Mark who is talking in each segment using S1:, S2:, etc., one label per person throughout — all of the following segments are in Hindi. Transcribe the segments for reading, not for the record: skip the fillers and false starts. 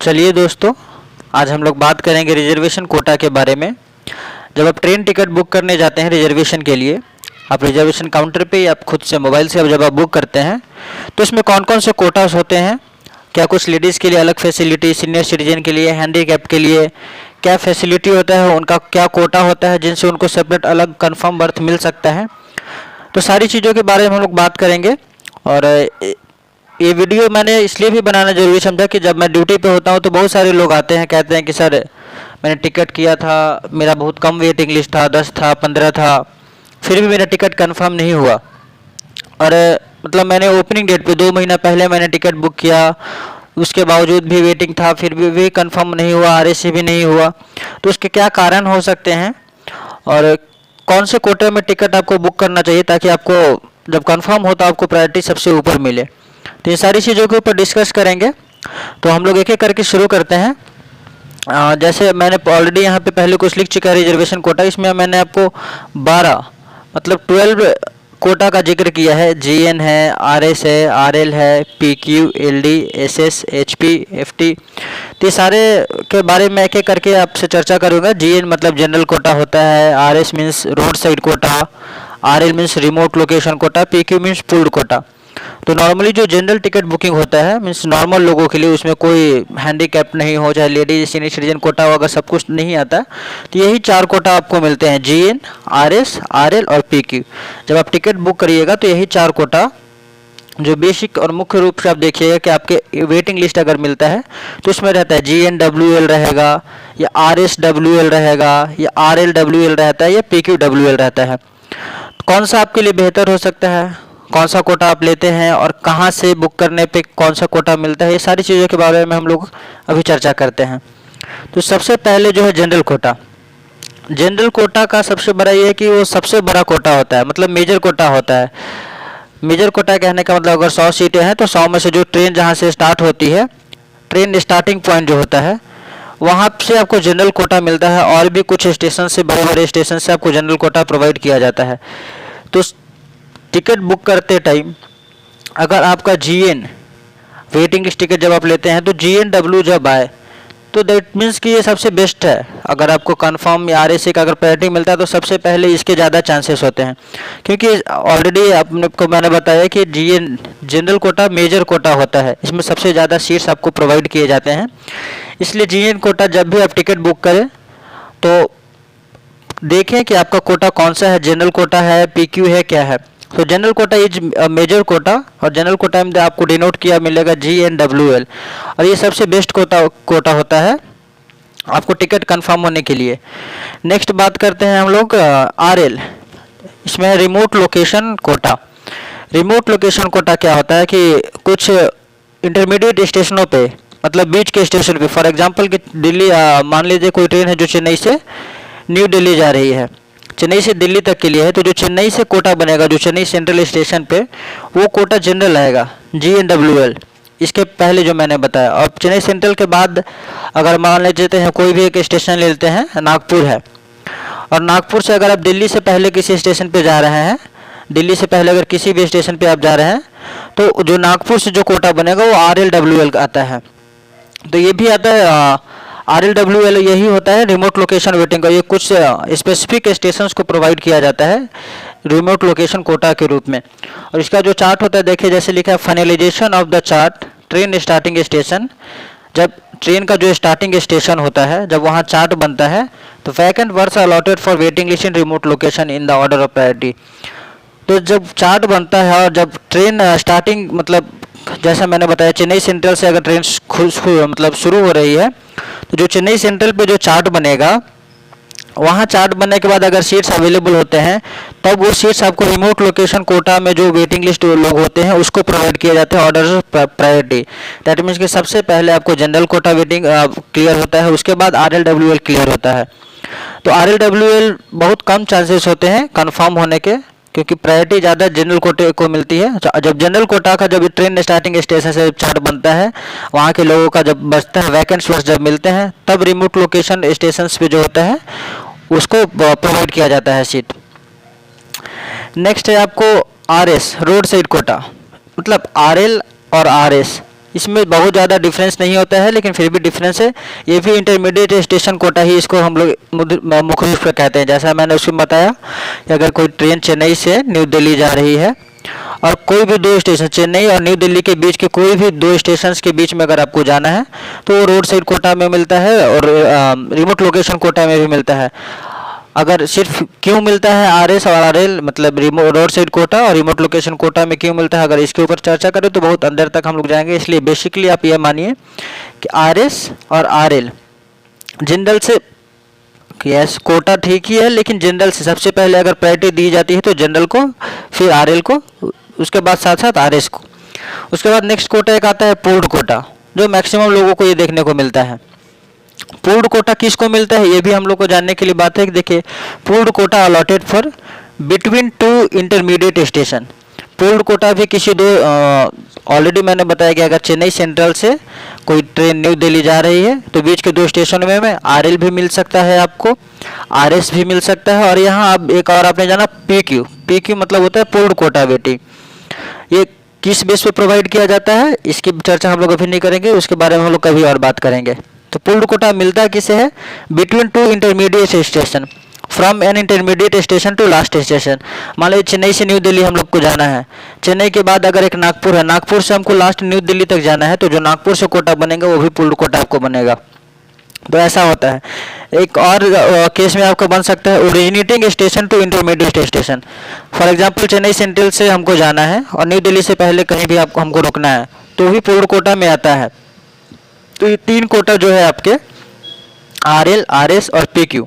S1: चलिए दोस्तों, आज हम लोग बात करेंगे रिजर्वेशन कोटा के बारे में। जब आप ट्रेन टिकट बुक करने जाते हैं रिजर्वेशन के लिए, आप रिजर्वेशन काउंटर पे या आप खुद से मोबाइल से जब आप बुक करते हैं तो इसमें कौन कौन से कोटास होते हैं, क्या कुछ लेडीज़ के लिए अलग फैसिलिटी, सीनियर सिटीजन के लिए, हैंडीकैप के लिए क्या फैसिलिटी होता है, उनका क्या कोटा होता है जिनसे उनको सेपरेट अलग कंफर्म बर्थ मिल सकता है। तो सारी चीज़ों के बारे में हम लोग बात करेंगे। और ये वीडियो मैंने इसलिए भी बनाना जरूरी समझा कि जब मैं ड्यूटी पे होता हूँ तो बहुत सारे लोग आते हैं, कहते हैं कि सर मैंने टिकट किया था, मेरा बहुत कम वेटिंग लिस्ट था, 10 था, 15 था, फिर भी मेरा टिकट कंफर्म नहीं हुआ। और मतलब मैंने ओपनिंग डेट पे 2 महीना पहले मैंने टिकट बुक किया, उसके बावजूद भी वेटिंग था, फिर भी कंफर्म नहीं हुआ, आरएसी भी नहीं हुआ। तो उसके क्या कारण हो सकते हैं और कौन से कोटे में टिकट आपको बुक करना चाहिए ताकि आपको जब कंफर्म हो तो आपको प्रायोरिटी सबसे ऊपर मिले। तो ये सारी चीज़ों के ऊपर डिस्कस करेंगे। तो हम लोग एक एक करके शुरू करते हैं। जैसे मैंने ऑलरेडी यहाँ पे पहले कुछ लिख चुका है रिजर्वेशन कोटा, इसमें मैंने आपको 12 मतलब 12 कोटा का जिक्र किया है। जीएन है, आरएस है, आरएल है, PQ, LD, SS, HP, FT. तो ये सारे के बारे में एक एक करके आपसे चर्चा करूँगा। जीएन मतलब जनरल कोटा होता है, RS means road side quota, RL means remote location quota, PQ means pooled quota. तो नॉर्मली जो जनरल टिकट बुकिंग होता है मीन्स नॉर्मल लोगों के लिए, उसमें कोई हैंडीकैप नहीं हो, चाहे लेडीज सीनियर सिटीजन कोटा हो, अगर सब कुछ नहीं आता तो यही 4 कोटा आपको मिलते हैं, जीएन, आरएस, आरएल और पीक्यू। जब आप टिकट बुक करिएगा तो यही 4 कोटा जो बेसिक और मुख्य रूप से आप देखिएगा कि आपके वेटिंग लिस्ट अगर मिलता है तो उसमें रहता है GNWL रहेगा या RSWL रहेगा या RLWL रहता है या PQWL रहता है। कौन सा आपके लिए बेहतर हो सकता है, कौन सा कोटा आप लेते हैं और कहाँ से बुक करने पे कौन सा कोटा मिलता है, ये सारी चीज़ों के बारे में हम लोग अभी चर्चा करते हैं। तो सबसे पहले जो है जनरल कोटा। जनरल कोटा का सबसे बड़ा ये है कि वो सबसे बड़ा कोटा होता है, मतलब मेजर कोटा होता है। मेजर कोटा कहने का मतलब अगर 100 सीटें हैं तो 100 में से जो ट्रेन जहाँ से स्टार्ट होती है, ट्रेन स्टार्टिंग पॉइंट जो होता है वहाँ से आपको जनरल कोटा मिलता है। और भी कुछ स्टेशन से, बड़े बड़े स्टेशन से आपको जनरल कोटा प्रोवाइड किया जाता है। तो टिकट बुक करते टाइम अगर आपका जीएन वेटिंग लिस्ट टिकट जब आप लेते हैं तो GNW जब आए तो दैट मीन्स कि ये सबसे बेस्ट है। अगर आपको कंफर्म या आरएसी का अगर प्रायोरिटी मिलता है तो सबसे पहले इसके ज़्यादा चांसेस होते हैं, क्योंकि ऑलरेडी आपको मैंने बताया कि GN general quota major quota होता है, इसमें सबसे ज़्यादा सीट्स आपको प्रोवाइड किए जाते हैं। इसलिए जीएन कोटा जब भी आप टिकट बुक करें तो देखें कि आपका कोटा कौन सा है, जनरल कोटा है, पीक्यू है, क्या है। तो general quota is major quota और जनरल कोटा में आपको डिनोट किया मिलेगा GNWL और ये सबसे बेस्ट कोटा होता है आपको टिकट कंफर्म होने के लिए। नेक्स्ट बात करते हैं हम लोग RL, इसमें remote location quota. Remote location quota क्या होता है कि कुछ इंटरमीडिएट स्टेशनों पे, मतलब बीच के स्टेशन पे, फॉर एग्जांपल कि दिल्ली मान लीजिए कोई ट्रेन है जो चेन्नई से न्यू दिल्ली जा रही है, चेन्नई से दिल्ली तक के लिए है, तो जो चेन्नई से कोटा बनेगा जो चेन्नई सेंट्रल स्टेशन पे, वो कोटा जनरल आएगा GNWL, इसके पहले जो मैंने बताया। और चेन्नई सेंट्रल के बाद अगर मान लेते हैं कोई भी एक स्टेशन ले लेते हैं, नागपुर है, और नागपुर से अगर आप दिल्ली से पहले किसी स्टेशन पे जा रहे हैं, दिल्ली से पहले अगर किसी भी स्टेशन पे आप जा रहे हैं तो जो नागपुर से जो कोटा बनेगा वो RLWL आता है। तो ये भी आता है RLWL, यही होता है रिमोट लोकेशन वेटिंग का। ये कुछ स्पेसिफिक स्टेशंस को प्रोवाइड किया जाता है रिमोट लोकेशन कोटा के रूप में। और इसका जो चार्ट होता है देखिए, जैसे लिखा है finalisation of the chart train starting station. जब ट्रेन का जो स्टार्टिंग स्टेशन होता है, जब वहाँ चार्ट बनता है तो vacant birth allotted for waiting list in remote location in the order of priority. तो जब चार्ट बनता है और जब ट्रेन स्टार्टिंग, मतलब जैसा मैंने बताया चेन्नई सेंट्रल से अगर ट्रेन मतलब शुरू हो रही है तो जो चेन्नई सेंट्रल पे जो चार्ट बनेगा, वहाँ चार्ट बनने के बाद अगर सीट्स अवेलेबल होते हैं तब वो सीट्स आपको रिमोट लोकेशन कोटा में जो वेटिंग लिस्ट लोग होते हैं उसको प्रोवाइड किए जाते हैं order of priority. That means कि सबसे पहले आपको जनरल कोटा वेटिंग क्लियर होता है, उसके बाद RLWL क्लियर होता है। तो RLWL बहुत कम चांसेस होते हैं कन्फर्म होने के, क्योंकि प्रायोरिटी ज़्यादा जनरल कोटे को मिलती है। जब जनरल कोटा का जब ट्रेन स्टार्टिंग स्टेशन से चार्ट बनता है, वहाँ के लोगों का जब बचता है वैकेंट बस जब मिलते हैं, तब रिमोट लोकेशन स्टेशन पे जो होता है उसको प्रोवाइड किया जाता है सीट। नेक्स्ट है आपको RS रोड साइड कोटा, मतलब RL और RS इसमें बहुत ज़्यादा डिफरेंस नहीं होता है, लेकिन फिर भी डिफरेंस है। ये भी इंटरमीडिएट स्टेशन कोटा ही इसको हम लोग मुख्य रूप से कहते हैं। जैसा मैंने उसमें बताया कि अगर कोई ट्रेन चेन्नई से न्यू दिल्ली जा रही है और कोई भी दो स्टेशन, चेन्नई और न्यू दिल्ली के बीच के कोई भी दो स्टेशन के बीच में अगर आपको जाना है तो वो रोड साइड कोटा में मिलता है और रिमोट लोकेशन कोटा में भी मिलता है। अगर सिर्फ क्यों मिलता है आरएस और आरएल, मतलब रिमोट रोड साइड कोटा और रिमोट लोकेशन कोटा में क्यों मिलता है, अगर इसके ऊपर चर्चा करें तो बहुत अंदर तक हम लोग जाएंगे। इसलिए बेसिकली आप ये मानिए कि आरएस और आरएल जनरल से, यस कोटा ठीक ही है, लेकिन जनरल से सबसे पहले अगर प्रायोरिटी दी जाती है तो जनरल को, फिर आरएल को, उसके बाद साथ साथ आरएस को। उसके बाद नेक्स्ट कोटा एक आता है पूर्ण कोटा, जो मैक्सिमम लोगों को ये देखने को मिलता है। पूर्ण कोटा किसको मिलता है ये भी हम लोग को जानने के लिए बात है कि देखिए, pooled quota allotted for between two intermediate station. Pooled quota भी किसी दो, ऑलरेडी मैंने बताया कि अगर चेन्नई सेंट्रल से कोई ट्रेन न्यू दिल्ली जा रही है तो बीच के दो स्टेशन में आरएल भी मिल सकता है आपको, आरएस भी मिल सकता है, और यहाँ आप एक और आपने जाना पीक्यू। पीक्यू मतलब होता है पूर्ण कोटा वेटिंग। ये किस बेस पे प्रोवाइड किया जाता है इसकी चर्चा हम लोग अभी नहीं करेंगे, उसके बारे में हम लोग कभी और बात करेंगे। तो पूर्ण कोटा मिलता किसे है? Between two intermediate station, from an intermediate station to last station. मान लीजिए चेन्नई से न्यू दिल्ली हम लोग को जाना है, चेन्नई के बाद अगर एक नागपुर है, नागपुर से हमको लास्ट न्यू दिल्ली तक जाना है, तो जो नागपुर से कोटा बनेगा वो भी पूर्ण कोटा आपको बनेगा। तो ऐसा होता है। एक और केस में आपको बन सकता है originating station to intermediate station. For example Chennai Central से हमको जाना है और न्यू दिल्ली से पहले कहीं भी आपको हमको रुकना है, तो भी पूर्ण कोटा में आता है। तो ये तीन कोटा जो है आपके आरएल, आरएस और PQ,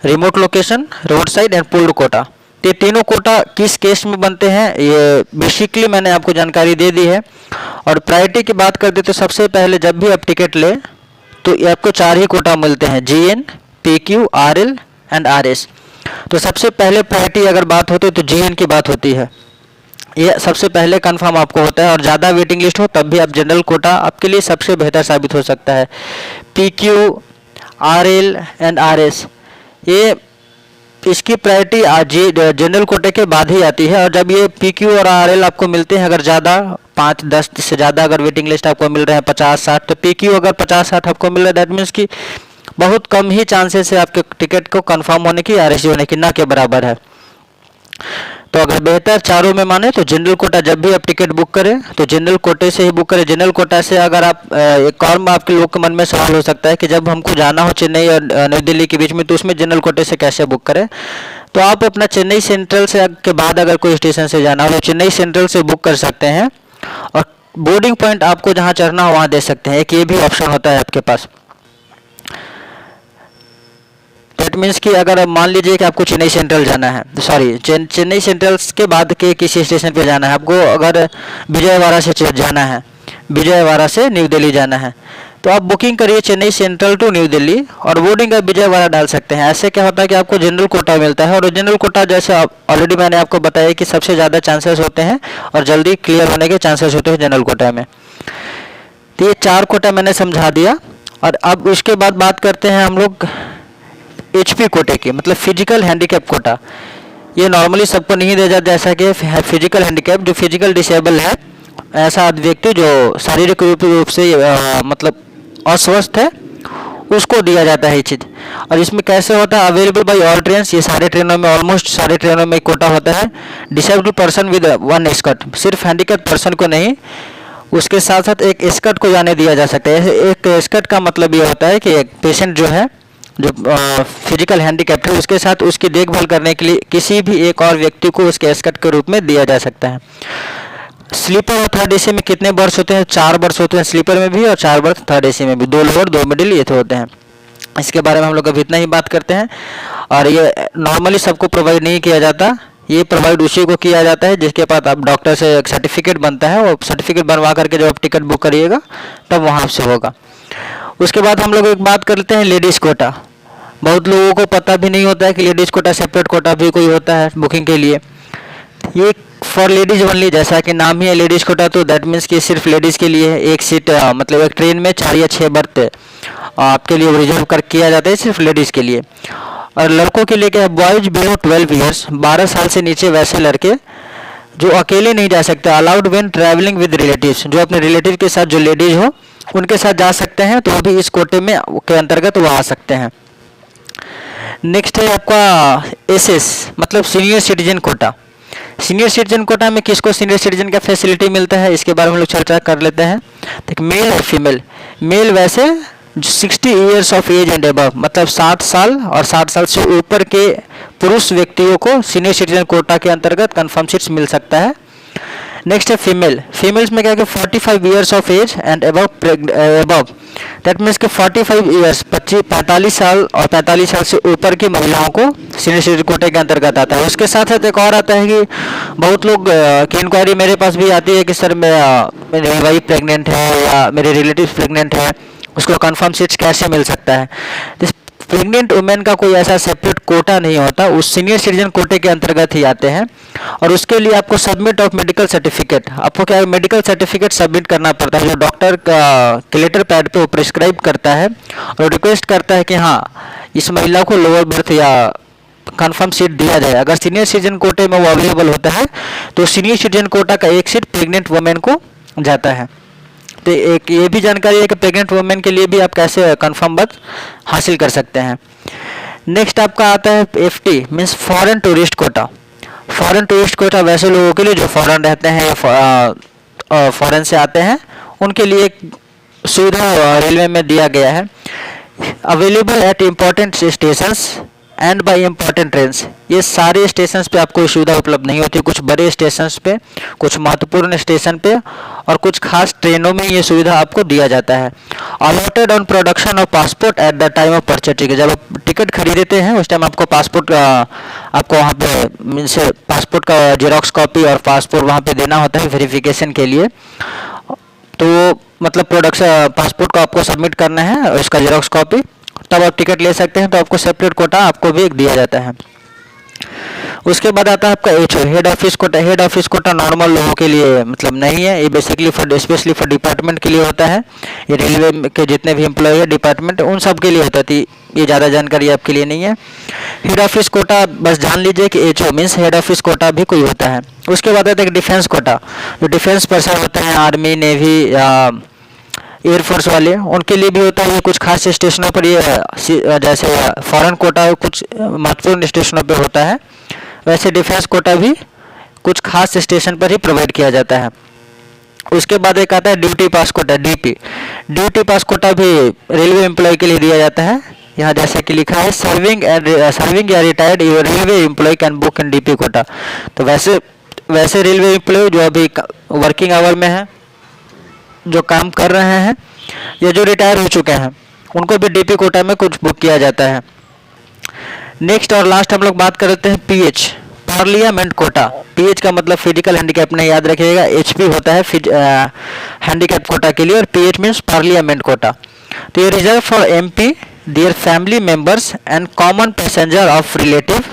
S1: remote location, road side and पूर्ण कोटा, ये तीनों कोटा किस केस में बनते हैं ये बेसिकली मैंने आपको जानकारी दे दी है। और प्रायोरिटी की बात करते तो सबसे पहले जब भी आप टिकट ले तो ये आपको चार ही कोटा मिलते हैं, GN, PQ, RL and RS. तो सबसे पहले प्रायोरिटी अगर बात होती है तो जीएन की बात होती है, ये सबसे पहले कंफर्म आपको होता है। और ज़्यादा वेटिंग लिस्ट हो तब भी आप जनरल कोटा आपके लिए सबसे बेहतर साबित हो सकता है। पीक्यू, आरएल एंड आरएस ये इसकी प्रायोरिटी जनरल कोटे के बाद ही आती है। और जब ये पीक्यू और आरएल आपको मिलते हैं, अगर ज़्यादा 5-10 से ज़्यादा अगर वेटिंग लिस्ट आपको मिल रहे हैं 50-60, तो पीक्यू अगर 50-60 आपको मिल रहा है दैट मीन्स कि बहुत कम ही चांसेस है आपके टिकट को कंफर्म होने की, आरएसी होने की, ना के बराबर है। तो अगर बेहतर चारों में माने तो जनरल कोटा जब भी आप टिकट बुक करें तो जनरल कोटे से ही बुक करें। जनरल कोटा से अगर आप एक और में आपके लोग के मन में सवाल हो सकता है कि जब हमको जाना हो चेन्नई और नई दिल्ली के बीच में तो उसमें जनरल कोटे से कैसे बुक करें, तो आप अपना चेन्नई सेंट्रल से के बाद अगर कोई स्टेशन से जाना हो तो चेन्नई सेंट्रल से बुक कर सकते हैं और बोर्डिंग पॉइंट आपको जहाँ चढ़ना हो वहाँ दे सकते हैं। एक ये भी ऑप्शन होता है आपके पास। दैट मीन्स कि अगर मान लीजिए कि आपको चेन्नई सेंट्रल जाना है, सॉरी चेन्नई सेंट्रल के बाद के किसी स्टेशन पे जाना है, आपको अगर विजयवाड़ा से जाना है, विजयवाड़ा से न्यू दिल्ली जाना है, तो आप बुकिंग करिए Chennai Central to New Delhi और बोर्डिंग आप विजयवाड़ा डाल सकते हैं। ऐसे क्या होता है कि आपको जनरल कोटा मिलता है। और जनरल कोटा जैसे ऑलरेडी मैंने आपको बताया कि सबसे ज़्यादा चांसेस होते हैं और जल्दी क्लियर होने के चांसेस होते हैं जनरल कोटा में। तो ये चार कोटा मैंने समझा दिया। और अब उसके बाद बात करते हैं हम लोग एचपी कोटे की, मतलब फिजिकल हैंडीकैप कोटा। ये नॉर्मली सबको नहीं दिया जाता, जैसा कि फिजिकल हैंडीकैप जो फिजिकल डिसेबल है, ऐसा व्यक्ति जो शारीरिक रूप से मतलब अस्वस्थ है उसको दिया जाता है ये चीज़। और इसमें कैसे होता है? अवेलेबल बाय ऑल ट्रेन, ये सारे ट्रेनों में, ऑलमोस्ट सारे ट्रेनों में कोटा होता है। डिसेबल्ड पर्सन विद 1 स्कर्ट, सिर्फ हैंडीकैप पर्सन को नहीं, उसके साथ साथ एक स्कर्ट को जाने दिया जा सकता है। एक स्कर्ट का मतलब ये होता है कि एक पेशेंट जो है जो फिजिकल हैंडीकैप है उसके साथ उसकी देखभाल करने के लिए किसी भी एक और व्यक्ति को उसके स्कर्ट के रूप में दिया जा सकता है। स्लीपर और थर्ड एसी में कितने बर्थ होते हैं? 4 बर्थ होते हैं स्लीपर में भी और 4 बर्थ थर्ड एसी में भी, 2 लोअर 2 मिडिल ये तो होते हैं। इसके बारे में हम लोग अभी इतना ही बात करते हैं। और ये नॉर्मली सबको प्रोवाइड नहीं किया जाता, ये प्रोवाइड उसी को किया जाता है जिसके पास आप डॉक्टर से एक सर्टिफिकेट बनता है, वो सर्टिफिकेट बनवा करके जब आप टिकट बुक करिएगा तब वहाँ से होगा। उसके बाद हम लोग एक बात कर लेते हैं लेडीज़ कोटा। बहुत लोगों को पता भी नहीं होता है कि लेडीज़ कोटा सेपरेट कोटा भी कोई होता है बुकिंग के लिए। ये फॉर लेडीज़ ओनली, जैसा कि नाम ही है लेडीज़ कोटा, तो दैट मीन्स कि सिर्फ लेडीज़ के लिए है। एक सीट मतलब एक ट्रेन में 4 या 6 बर्थ आपके लिए रिजर्व कर किया जाता है सिर्फ लेडीज़ के लिए। और लड़कों के लिए क्या है? बॉयज़ बिलो 12 ईयर्स, 12 साल से नीचे वैसे लड़के जो अकेले नहीं जा सकते, allowed when travelling with relatives, जो अपने रिलेटिव के साथ जो लेडीज हो उनके साथ जा सकते हैं, तो वो भी इस कोटे में के अंतर्गत वो आ सकते हैं। नेक्स्ट है आपका एसएस मतलब senior citizen quota. Senior citizen quota में किसको सीनियर सिटीजन का फैसिलिटी मिलता है, इसके बारे में हम लोग चर्चा कर लेते हैं। तो मेल और फीमेल, मेल वैसे 60 years of age and above मतलब 60 साल और 60 साल से ऊपर के पुरुष व्यक्तियों को सीनियर सिटीजन कोटा के अंतर्गत कंफर्म सीट्स मिल सकता है। नेक्स्ट है फीमेल, फीमेल्स में क्या है कि 45 years of age and above that means कि 45 ईयर्स 45 साल और 45 साल से ऊपर की महिलाओं को सीनियर सिटीजन कोटे के अंतर्गत आता है। उसके साथ साथ एक और आता है कि बहुत लोग की इंक्वायरी मेरे पास भी आती है कि सर मेरी वाइफ प्रेग्नेंट है या मेरे रिलेटिव प्रेग्नेंट है, उसको कंफर्म सीट्स कैसे मिल सकता है। प्रेग्नेंट वुमेन का कोई ऐसा सेपरेट कोटा नहीं होता, उस सीनियर सिटीजन कोटे के अंतर्गत ही आते हैं। और उसके लिए आपको सबमिट ऑफ मेडिकल सर्टिफिकेट, आपको क्या मेडिकल सर्टिफिकेट सबमिट करना पड़ता है, जो डॉक्टर का लेटर पैड पे वो प्रिस्क्राइब करता है और रिक्वेस्ट करता है कि हाँ इस महिला को लोअर बर्थ या कंफर्म सीट दिया जाए। अगर सीनियर सिटीजन कोटे में वो अवेलेबल होता है तो सीनियर सिटीजन कोटा का एक सीट प्रेग्नेंट वुमेन को जाता है। तो एक ये भी जानकारी है कि प्रेग्नेंट वुमेन के लिए भी आप कैसे कंफर्म बर्थ हासिल कर सकते हैं। नेक्स्ट आपका आता है FT means foreign tourist quota. Foreign tourist quota वैसे लोगों के लिए जो फॉरेन रहते हैं या फॉरेन से आते हैं, उनके लिए एक सुविधा रेलवे में दिया गया है। Available at important stations and by important trains, ये सारे स्टेशंस पे आपको सुविधा उपलब्ध नहीं होती, कुछ बड़े स्टेशंस पे, कुछ महत्वपूर्ण स्टेशन पे और कुछ खास ट्रेनों में ये सुविधा आपको दिया जाता है। Allotted on production of passport at the time of purchase ticket, जब आप टिकट खरीदते हैं उस टाइम आपको पासपोर्ट आपको वहाँ पे मीन्स पासपोर्ट का जेरोक्स कॉपी और पासपोर्ट वहाँ पे देना होता है वेरिफिकेशन के लिए। तो मतलब प्रोडक्शन पासपोर्ट को आपको सबमिट करना है और इसका जेरोक्स कॉपी, तब आप टिकट ले सकते हैं। तो आपको सेपरेट कोटा आपको भी एक दिया जाता है। उसके बाद आता है आपका HO head office quota. Head office quota normal लोगों के लिए मतलब नहीं है, ये basically for specially for department के लिए होता है। ये रेलवे के जितने भी एम्प्लॉय है डिपार्टमेंट उन सब के लिए होता है, ये ज़्यादा जानकारी आपके लिए नहीं है। हेड ऑफिस कोटा बस जान लीजिए कि HO means head office quota भी कोई होता है। उसके बाद आता है डिफेंस कोटा, जो डिफेंस पर्सन होते हैं आर्मी नेवी या एयरफोर्स वाले, उनके लिए भी होता है। ये कुछ खास स्टेशनों पर ये जैसे फॉरेन कोटा कुछ महत्वपूर्ण स्टेशनों पे होता है, वैसे डिफेंस कोटा भी कुछ खास स्टेशन पर ही प्रोवाइड किया जाता है। उसके बाद एक आता है duty pass quota DP. Duty pass quota भी रेलवे एम्प्लॉय के लिए दिया जाता है। यहाँ जैसे कि लिखा है सर्विंग या retired railway employ can book in DP quota. तो वैसे रेलवे एम्प्लॉय जो अभी वर्किंग आवर में है, जो काम कर रहे हैं या जो रिटायर हो चुके हैं, उनको भी डीपी कोटा में कुछ बुक किया जाता है। नेक्स्ट और लास्ट हम लोग बात करते हैं पीएच पार्लियामेंट कोटा। पीएच का मतलब फिजिकल हैंडीकैप नहीं, याद रखिएगा। एचपी होता है हैंडीकैप कोटा के लिए और पीएच मीन्स पार्लियामेंट कोटा। तो ये reserve for MP their family members and common passenger of relative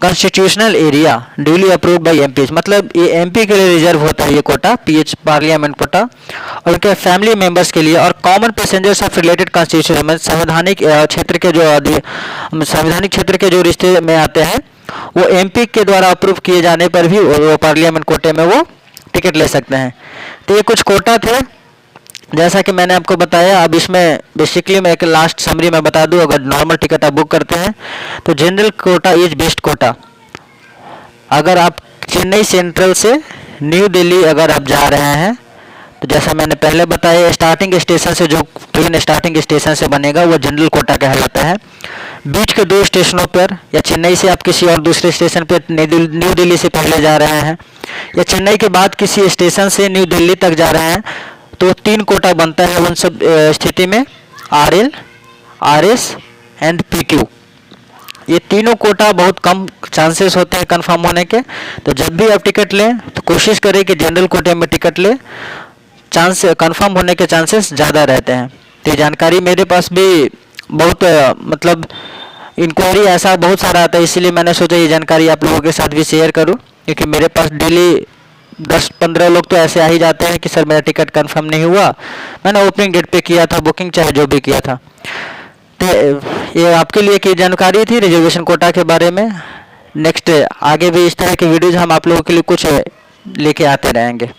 S1: constitutional area duly approved by MP, मतलब ये एमपी के लिए रिजर्व होता है ये कोटा पीएच पार्लियामेंट कोटा, और उनके फैमिली मेंबर्स के लिए और common passengers of related constitution में संवैधानिक क्षेत्र के जो रिश्ते में आते हैं वो एमपी के द्वारा अप्रूव किए जाने पर भी वो पार्लियामेंट कोटे में वो टिकट ले सकते हैं। तो ये कुछ कोटा थे जैसा कि मैंने आपको बताया। अब इसमें बेसिकली मैं एक लास्ट समरी में बता दूं, अगर नॉर्मल टिकट आप बुक करते हैं तो general quota is best quota. अगर आप चेन्नई सेंट्रल से न्यू दिल्ली अगर आप जा रहे हैं तो जैसा मैंने पहले बताया, स्टार्टिंग स्टेशन से जो ट्रेन स्टार्टिंग स्टेशन से बनेगा वो जनरल कोटा कहलाता है। बीच के दो स्टेशनों पर या चेन्नई से आप किसी और दूसरे स्टेशन पर न्यू दिल्ली से पहले जा रहे हैं या चेन्नई के बाद किसी स्टेशन से न्यू दिल्ली तक जा रहे हैं तो 3 कोटा बनता है। उन सब स्थिति में आरएल, आरएस एंड पीक्यू, ये तीनों कोटा बहुत कम चांसेस होते हैं कंफर्म होने के। तो जब भी आप टिकट लें तो कोशिश करें कि जनरल कोटे में टिकट लें, चांस कंफर्म होने के चांसेस ज़्यादा रहते हैं। तो ये जानकारी मेरे पास भी बहुत मतलब इंक्वायरी ऐसा बहुत सारा आता है, इसीलिए मैंने सोचा ये जानकारी आप लोगों के साथ भी शेयर करूं, क्योंकि मेरे पास डेली 10-15 लोग तो ऐसे आ ही जाते हैं कि सर मेरा टिकट कंफर्म नहीं हुआ, मैंने ओपनिंग डेट पे किया था बुकिंग, चाहे जो भी किया था। तो ये आपके लिए की जानकारी थी रिजर्वेशन कोटा के बारे में। नेक्स्ट आगे भी इस तरह की वीडियोज़ हम आप लोगों के लिए कुछ लेके आते रहेंगे।